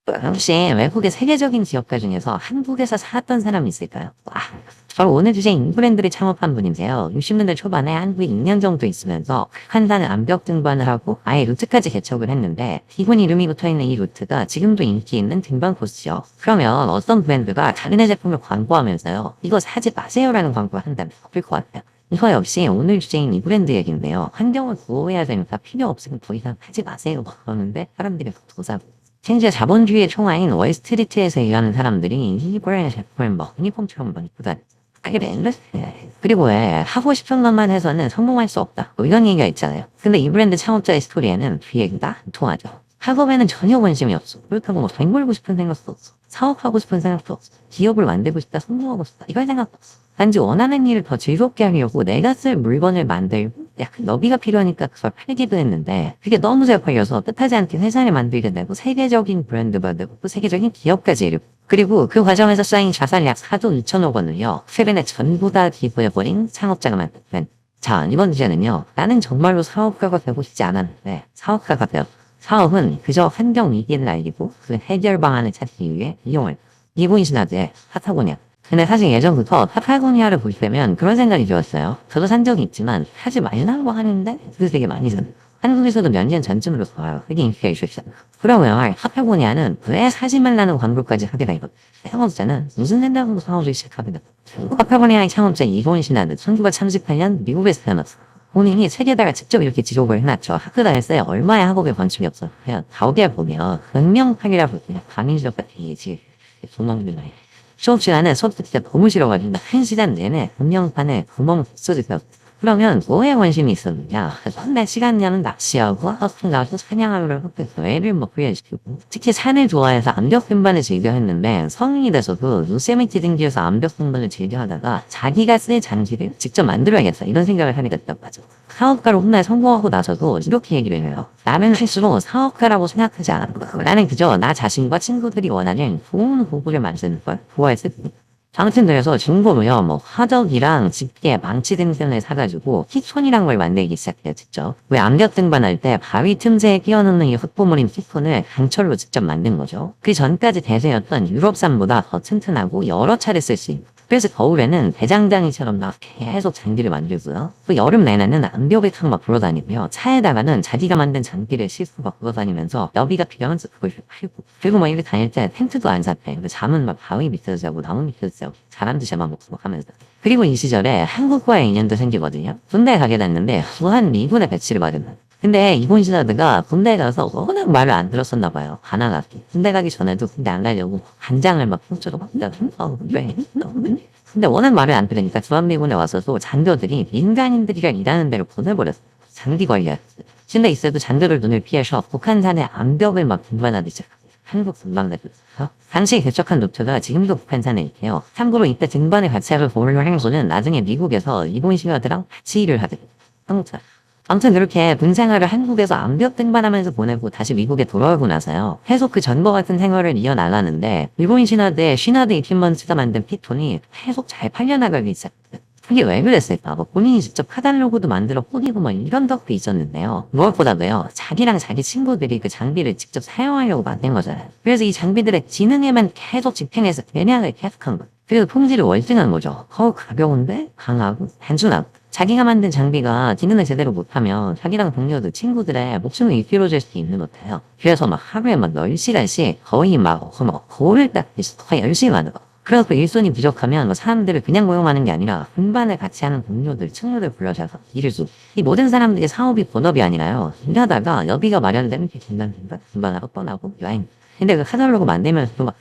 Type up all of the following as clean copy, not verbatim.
혹시 외국의 세계적인 기업가 중에서 한국에서 살았던 사람이 있을까요? 바로 오늘 주제 인브랜드를 창업한 분인데요. 60년대 초반에 한국에 2년 정도 있으면서 한산을 암벽 등반을 하고 아예 루트까지 개척을 했는데 이분 이름이 붙어있는 이 루트가 지금도 인기 있는 등반 코스죠. 그러면 어떤 브랜드가 자기네 제품을 광고하면서요. 이거 사지 마세요라는 광고를 한다면 어떨 것 같아요? 이거 역시 오늘 주제인 이 브랜드 얘기인데요. 환경을 보호해야 되니까 필요 없으면 더 이상 하지 마세요. 그러는데 사람들이 더 사고. 심지어 자본주의의 총화인 월스트리트에서 일하는 사람들이 이 브랜드 제품을 유니폼처럼 입고 다녀요. 그리고 왜 하고 싶은 것만 해서는 성공할 수 없다. 이런 얘기가 있잖아요. 근데 이 브랜드 창업자의 스토리에는 그 얘기가 안 통하죠. 학업에는 전혀 관심이 없어. 그렇다고 돈 벌고 싶은 생각도 없어. 사업하고 싶은 생각도 없어. 기업을 만들고 싶다, 성공하고 싶다. 이런 생각도 없어. 단지 원하는 일을 더 즐겁게 하려고 내가 쓸 물건을 만들고 약간 너비가 필요하니까 그걸 팔기도 했는데 그게 너무 잘 팔려서 뜻하지 않게 회사를 만들게 되고 세계적인 브랜드가 되고 또 세계적인 기업까지 이르고 그리고 그 과정에서 쌓인 자산 약 4조 2천억 원을요. 세벤에 전부 다 기부해버린 창업자가 만든 브랜드. 자, 이번 주제는요. 나는 정말로 사업가가 되고 싶지 않았는데 사업가가 되었다. 사업은 그저 환경 위기를 알리고 그 해결 방안을 찾기 위해 이용을 이분 신화드의 파타고니아. 근데 사실 예전부터 파타고니아를 볼 때면 그런 생각이 들었어요. 저도 산 적이 있지만 하지 말라고 하는데 그게 되게 많이 잖아요. 한국에서도 몇 년 전쯤으로 봐요. 그게 인기가 있었잖아요. 그러면 파타고니아는 왜 사지 말라는 광고까지 하게 되거든요. 창업자는 무슨 생각으로 사업을 시작하게 됩니다. 파타고니아의 창업자 이분 신화드 1938년 미국에서 태어났어요. 본인이 책에다가 직접 이렇게 기록을 해놨죠. 학교 다닐 때 얼마의 학업에 관심이 없어요. 그냥 가오디에 보면 극명하기라고 그냥 강의적 같은 얘기지. 조망들나요. 수업 시간에 수업도 진짜 너무 싫어가지고 한 시간 내내 극명판에 구멍 써주세요. 그러면 뭐에 관심이 있었느냐. 맨날 시간 내는 낚시하고 학교 가서 사냥하기를 했겠어. 애를 후회시키고 특히 산을 좋아해서 암벽 등반을 즐겨 했는데 성인이 돼서도 요세미티 등지에서 암벽 등반을 즐겨 하다가 자기가 쓸 장비를 직접 만들어야겠다 이런 생각을 하게 됐다고 하죠. 사업가로 훗날 성공하고 나서도 이렇게 얘기를 해요. 나는 스스로 사업가라고 생각하지 않았고 나는 그저 나 자신과 친구들이 원하는 좋은 도구를 만드는 걸 좋아했을 뿐. 아무튼 그래서 중고로요, 화덕이랑 집게, 망치 등등을 사가지고 키톤이란 걸 만들기 시작해요, 직접. 왜 암벽 등반할 때 바위 틈새에 끼워넣는 이 흙보물인 키톤을 강철로 직접 만든 거죠. 그 전까지 대세였던 유럽산보다 더 튼튼하고 여러 차례 쓸 수 있는. 그래서 겨울에는 대장장이처럼 막 계속 장비를 만들고요. 또 여름 내내는 암벽을 타고 막 돌아다니며 차에다가는 자기가 만든 장비를 싣고 막 돌아다니면서 여비가 필요하면 그걸 팔고 그리고 막 이렇게 다닐 때 텐트도 안 샀대. 잠은 막 바위 밑에서 자고 나무 밑에서 자고 사람도 잡아먹고 막 하면서 그리고 이 시절에 한국과의 인연도 생기거든요. 군대에 가게 됐는데 무한 미군의 배치를 받은 근데 이분 신하드가 군대에 가서 워낙 말을 안 들었었나 봐요. 가난하게. 군대 가기 전에도 군대 안 가려고 간장을 막 훔쳐도 막 왜? 근데 워낙 말을 안 들으니까 주한미군에 와서도 장교들이 민간인들이랑 일하는 데를 보내버렸어. 장비 관리했어. 신대 있어도 장교들 눈을 피해서 북한산의 암벽을 막 등반하듯이 한국 등반대들. 당시 개척한 루트가 지금도 북한산에 있대요. 참고로 이때 등반의 가치를 보려고 한 거는 나중에 미국에서 이분 신하드랑 같이 일을 하대. 한국사. 아무튼 그렇게 군 생활을 한국에서 암벽 등반하면서 보내고 다시 미국에 돌아오고 나서요. 계속 그 전과 같은 생활을 이어나가는데 일본 신화드의 신화드 이퀴먼트가 만든 피톤이 계속 잘 팔려나가기 시작했어요. 그게 왜 그랬을까? 본인이 직접 카탈로그도 만들어 뿌리고 이런 덕도 있었는데요. 무엇보다도요. 자기랑 자기 친구들이 그 장비를 직접 사용하려고 만든 거잖아요. 그래서 이 장비들의 기능에만 계속 집행해서 대량을 계속한 거예요. 그래서 품질이 월등한 거죠. 가벼운데 강하고 단순하고. 자기가 만든 장비가 기능을 제대로 못하면 자기랑 동료들, 친구들의 목숨을 일필어줄 수 있는 것 같아요. 그래서 하루에 10시간씩 거의 거울을 닦듯이 거의 열심히 하는 거. 그래서 일손이 부족하면 사람들을 그냥 고용하는 게 아니라 분반을 같이 하는 동료들, 친구들 불러서 일을 주. 이 모든 사람들의 사업이 본업이 아니라요. 일하다가 여비가 마련되면 분반하고 떠나고 여행. 근데 그 카탈로그 만들면서 또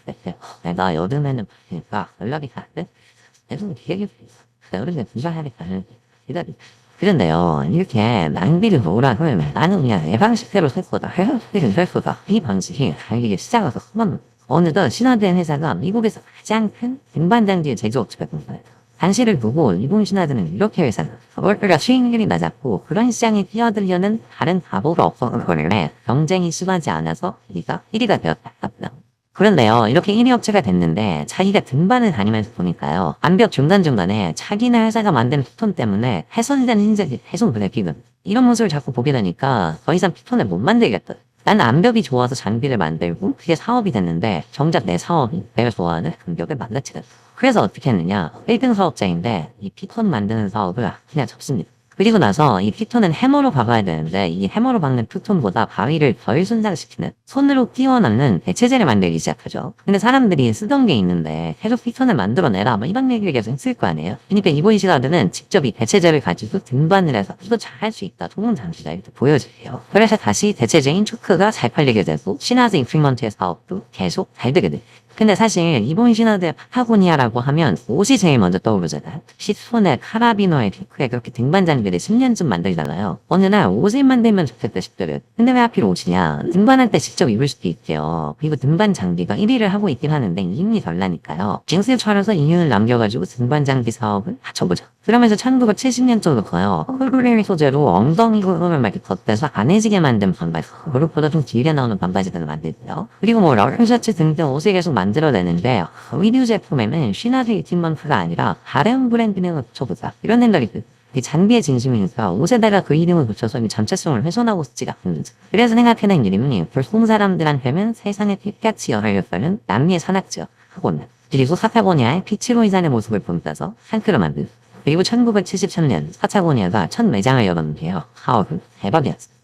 내가 여름에는 바쁘니까 연락이 잘 돼? 계속 되게 여름에 분반하니까 그런데요, 이렇게 낭비를 놓으라 그러면 나는 그냥 예방식대로 살 거다. 해방식대로 살 거다. 이 방식이 이게 시작해서 어느덧 신화된 회사가 미국에서 가장 큰 등반장비의 제조업체가 된 거예요. 단시를 두고 일본 신화드는 이렇게 회사는 월가 수익률이 낮았고 그런 시장에 뛰어들려는 다른 바보가 없었거든요. 경쟁이 심하지 않아서 우리가 1위가 되었다. 그런데요, 이렇게 1위 업체가 됐는데 자기가 등반을 다니면서 보니까요. 암벽 중간중간에 자기네 회사가 만든 피톤 때문에 훼손된 흰색이 계속 눈에 띄는 이런 모습을 자꾸 보게 되니까 더 이상 피톤을 못 만들겠다. 나는 암벽이 좋아서 장비를 만들고 그게 사업이 됐는데 정작 내 사업이 내가 좋아하는 암벽을 만들지 않았어. 그래서 어떻게 했느냐. 1등 사업자인데 이 피톤 만드는 사업을 그냥 접습니다. 그리고 나서 이 피톤은 해머로 박아야 되는데 이 해머로 박는 피톤보다 바위를 덜 손상시키는 손으로 끼워넣는 대체제를 만들기 시작하죠. 근데 사람들이 쓰던 게 있는데 계속 피톤을 만들어내라 뭐 이런 얘기를 계속 했을 거 아니에요. 그러니까 이보이 시가드는 직접 이 대체제를 가지고 등반을 해서 이거 잘할 수 있다. 동영상시다 이렇게 보여주세요. 그래서 다시 대체제인 초크가 잘 팔리게 되고 시나드 인프리먼트의 사업도 계속 잘 되게 돼요. 근데 사실 이본 시나드의 파타고니아라고 하면 옷이 제일 먼저 떠오르잖아요. 시폰에 카라비노에 피크에 그렇게 등반 장비를 10년쯤 만들잖아요. 어느 날 옷을 만들면 좋겠다 싶더래. 근데 왜 하필 옷이냐. 등반할 때 직접 입을 수도 있대요. 그리고 등반 장비가 1위를 하고 있긴 하는데 이윤이 덜 나니까요. 징스를 팔아서 이윤을 남겨가지고 등반 장비 사업을 합쳐보자. 그러면서 1970년쯤으로 가요. 홀그레이 소재로 엉덩이 부분을 막 이렇게 덧대서 안해지게 만든 반바지. 그룹보다 좀 길게 나오는 반바지들을 만들고요. 그리고 뭐 러닝 셔츠 등등 옷을 계속 만들어내는데 의류 제품에는 시나드 이팀먼트가 아니라 다른 브랜드 이름을 붙여보자. 이런 생각이 들어요. 이 장비의 진심이니까 옷에다가 그 이름을 붙여서 이 전체성을 훼손하고 싶지가 않는 거죠. 그래서 생각해낸 이름이 보통 사람들한테는 세상의 빛같이 열렸다는 남미의 산악지역 하고는 그리고 파타고니아의 피치로이산의 모습을 본따서 한크로 만든 그리고 1973년 파타고니아가 첫 매장을 열었는데요. 대박이었어요.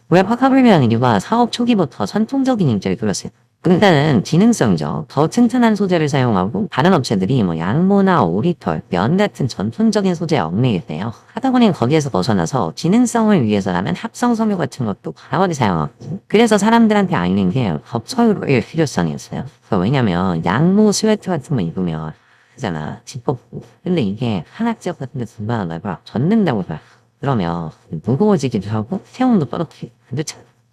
왜 파타고니아 이유가 사업 초기부터 전통적인 인재를 끌었어요. 일단은 기능성이죠. 더 튼튼한 소재를 사용하고 다른 업체들이 뭐 양모나 오리털, 면 같은 전통적인 소재에 얽매이는데요. 파타고니아는 거기에서 벗어나서 기능성을 위해서라면 합성 섬유 같은 것도 과하게 사용하고 그래서 사람들한테 알린 게 법처의 필요성이었어요. 왜냐면 양모 스웨트 같은 거 입으면 하잖아. 지퍼고. 근데 이게 한약지역 같은 데 등반하다가 젖는다고 봐. 그러면 무거워지기도 하고 체온도 떨어뜨리고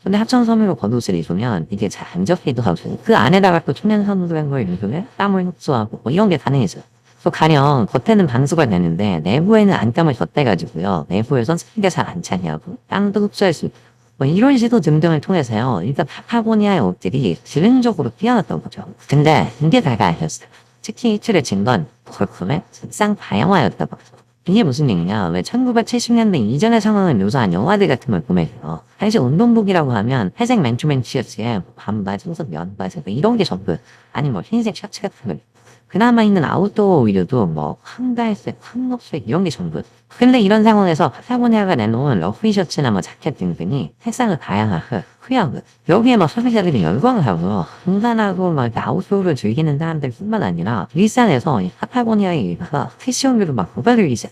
근데 합천 섬유로 겉옷을 입으면 이게 잘 안 접히기도 하고 그 안에다가 또 천연산소된 걸 입으면 땀을 흡수하고 뭐 이런 게 가능해져요. 또 가령 겉에는 방수가 되는데 내부에는 안땀을 덧대가지고요. 내부에선 습기가 잘 안 차냐고 땀도 흡수할 수 있고 뭐 이런 시도 등등을 통해서요. 일단 파타고니아의 옷들이 질능적으로 뛰어났던 거죠. 근데 이게 다가 아니었어요. 특히 이틀의 진건, 볼품의 색상 다양화였다고 하죠. 이게 무슨 얘기냐. 왜 1970년대 이전의 상황을 묘사한 영화들 같은 걸 보면요. 사실 운동복이라고 하면 회색 맨투맨 티셔츠에 반바지, 무슨 면바지 이런 게 전부 아니 뭐 흰색 셔츠 같은 거 그나마 있는 아웃도어 의류도 뭐 황갈색, 황록색 이런 게 전부 근데 이런 상황에서 파타고니아가 내놓은 러프 셔츠나 뭐 자켓 등등이 색상을 다양하고 후하고 여기에 막 소비자들이 열광을 하고 등산하고 막 아웃도어를 즐기는 사람들 뿐만 아니라 일산에서 파타고니아의 일가가 패션으로 막 고발을 이제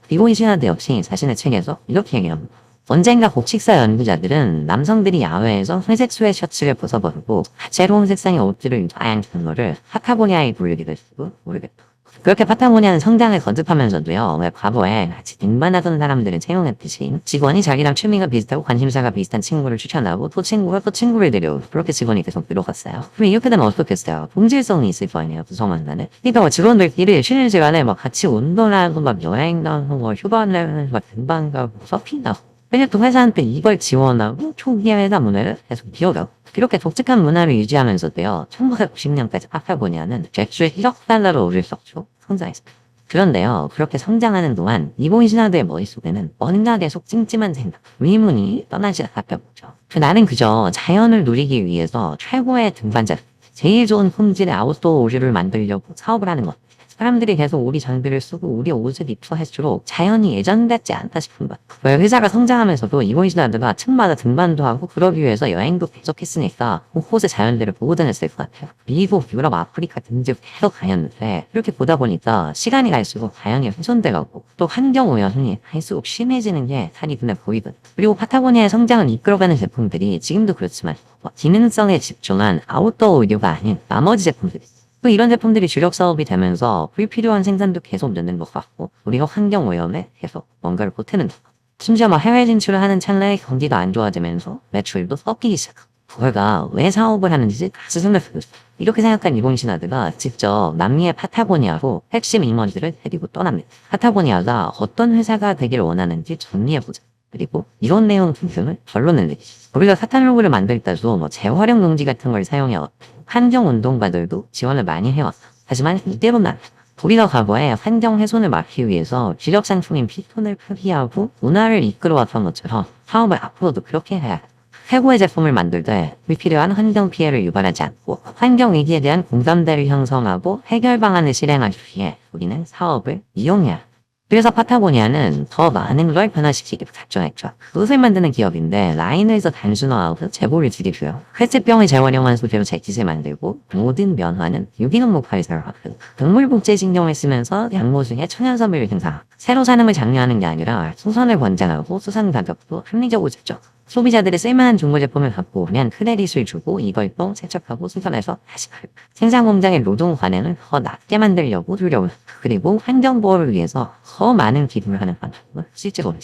이보이 시나드 역시 자신의 책에서 이렇게 얘기합니다. 언젠가 복식사 연구자들은 남성들이 야외에서 회색 스웨셔츠를 벗어버리고 새로운 색상의 옷들을 다양한 거를 파타고니아에 부르게 될지도 모르겠다. 그렇게 파타고니아는 성장을 거듭하면서도요. 왜 과거에 같이 등반하던 사람들을 채용했듯이 직원이 자기랑 취미가 비슷하고 관심사가 비슷한 친구를 추천하고 또 친구가 또 친구를 데려오고 그렇게 직원이 계속 늘어갔어요. 그럼 이렇게 되면 어떻겠어요? 동질성이 있을 거 아니에요. 구성원간에. 그러니까 뭐 직원들끼리 쉬는 시간에 막 같이 운동하고 막 여행도 하고 뭐 휴가를 막 등반 가고 서핑도 하고 왜냐 또 회사한테 이걸 지원하고 초기에 회사 문화를 계속 비워가고 이렇게 독특한 문화를 유지하면서도요. 1990년까지 파타고니아는 잭수의 1억 달러로 오를 수 없죠. 성장했습니다. 그런데요. 그렇게 성장하는 동안 이보이 시나드의 머릿속에는 뭔가 계속 찜찜한 생각, 의문이 떠나지 않았던 거죠. 나는 그저 자연을 누리기 위해서 최고의 등반자, 제일 좋은 품질의 아웃도어 오류를 만들려고 사업을 하는 것. 사람들이 계속 우리 장비를 쓰고 우리 옷을 입고 할수록 자연이 예전 같지 않다 싶은 것. 왜 회사가 성장하면서도 이보이 시나드가 층마다 등반도 하고 그러기 위해서 여행도 계속했으니까 곳곳의 자연들을 보고 다녔을 것 같아요. 미국, 유럽, 아프리카 등지 계속 다녔는데 이렇게 보다 보니까 시간이 갈수록 자연이 훼손돼가고 또 환경오염이 갈수록 심해지는 게 살이 눈에 보이거든. 그리고 파타고니아의 성장을 이끌어가는 제품들이 지금도 그렇지만 기능성에 집중한 아웃도어 의류가 아닌 나머지 제품들이 또 이런 제품들이 주력 사업이 되면서 불필요한 생산도 계속 늘는 것 같고 우리가 환경 오염에 계속 뭔가를 보태는 것 같고 심지어 막 해외 진출을 하는 찰나에 경기가 안 좋아지면서 매출도 꺾이기 시작하고 그걸가 왜 사업을 하는지 다시 생각해보고 이렇게 생각한 이보이 시나드가 직접 남미의 파타고니아로 핵심 임원들을 데리고 떠납니다. 파타고니아가 어떤 회사가 되기를 원하는지 정리해보자. 그리고 이런 내용 등등을 결론을 내리죠. 우리가 카탈로그를 만들 때도 뭐 재활용 용지 같은 걸 사용해왔고 환경운동가들도 지원을 많이 해왔어. 하지만 이때보다 우리가 과거에 환경 훼손을 막기 위해서 주력 상품인 피톤을 표기하고 문화를 이끌어왔던 것처럼 사업을 앞으로도 그렇게 해야 해. 최고의 제품을 만들 때 불필요한 환경 피해를 유발하지 않고 환경 위기에 대한 공감대를 형성하고 해결 방안을 실행하기 위해 우리는 사업을 이용해야 합니다. 그래서 파타고니아는 더 많은 걸 변화시키기로 작정했죠. 옷을 만드는 기업인데 라인에서 단순화하고 재고를 줄이고요. 페트병을 재활용한 소재로 재킷을 만들고 모든 면화는 유기농 목화를 사용하고 동물 복제에 신경을 쓰면서 양모 중에 천연섬유를 생산하고 새로 산업을 장려하는 게 아니라 수선을 권장하고 수산 가격도 합리적으로 잡죠. 소비자들이 쓸만한 중고 제품을 갖고 오면 크레딧을 주고 이걸 또 세척하고 수선해서 다시 팔고 생산 공장의 노동 관행을 더 낮게 만들려고 노력을 그리고 환경 보호를 위해서 더 많은 기부를 하는 방법을 실제로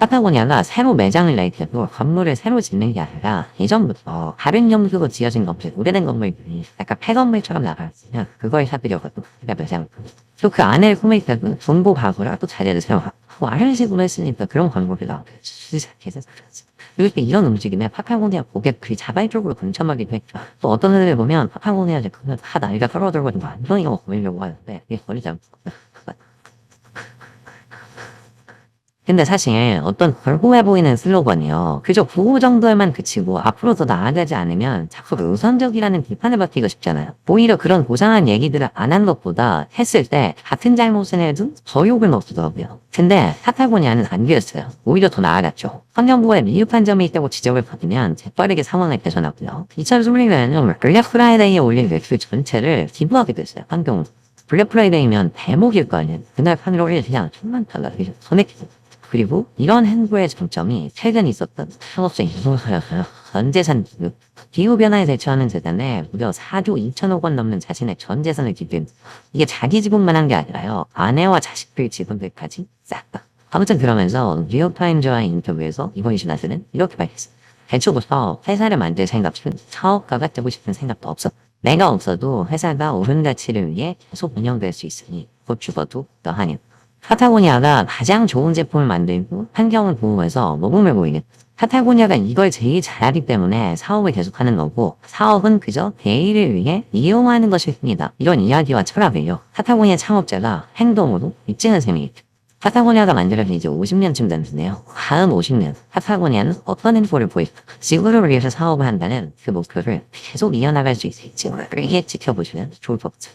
파타고니아가 새로 매장을 낼 때도 건물을 새로 짓는 게 아니라 예전부터 다른 용도로 지어진 건물, 오래된 건물들이 약간 폐건물처럼 나갔으면 그걸 사들여고 또 매장을 또 그 안을 꾸밀 때도 정보 가구라 또 자리를 세워하고 이런 식으로 했으니까 그런 광고를 나오게 계속 이렇게 이런 움직임에 파타고니아 고객들이 자발적으로 동참하기도 했죠. 또 어떤 애들 보면 파타고니아 제품은 다 나이가 떨어들고 완전 이거 보이려고 하는데 이게 버리지 않고 근데 사실 어떤 걸고해 보이는 슬로건이요. 그저 구호 정도에만 그치고 앞으로 더 나아가지 않으면 자꾸 우선적이라는 비판을 받기가 쉽잖아요. 오히려 그런 고상한 얘기들을 안 한 것보다 했을 때 같은 잘못을 해도 더 욕을 먹더라고요. 근데 파타고니아는 안 그랬어요. 오히려 더 나아갔죠. 환경부에 미흡한 점이 있다고 지적을 받으면 재빠르게 상황을 개선하고요. 2020년에는 블랙 프라이데이에 올린 매출 전체를 기부하게 됐어요. 환경부. 블랙 프라이데이면 대목일 거 아니에요. 그날 판로를 그냥 천만 달러 전액 그리고 이런 행보의 정점이 최근 있었던 상업적 인수사였어요. 전 재산 기후변화에 대처하는 재단에 무려 4조 2천억 원 넘는 자신의 전 재산을 기부했는데 이게 자기 지분만 한 게 아니라요. 아내와 자식들 지분들까지 싹 다. 아무튼 그러면서 뉴욕타임즈와의 인터뷰에서 이번 신화스는 이렇게 밝혔어요. 애초부터 회사를 만들 생각은 사업가가 되고 싶은 생각도 없어. 내가 없어도 회사가 옳은 가치를 위해 계속 운영될 수 있으니 곧 죽어도 너하니 파타고니아가 가장 좋은 제품을 만들고 환경을 보호해서 모범을 보이는 파타고니아가 이걸 제일 잘하기 때문에 사업을 계속하는 거고 사업은 그저 대의를 위해 이용하는 것일 뿐이다. 이런 이야기와 철학을요. 파타고니아 창업자가 행동으로 입증한 셈이겠죠. 파타고니아가 만들어진 이제 50년쯤 됐는데요. 다음 50년 파타고니아는 어떤 행보를 보일까? 지구를 위해서 사업을 한다는 그 목표를 계속 이어나갈 수 있을지 이게 지켜보시면 좋을 것 같아요.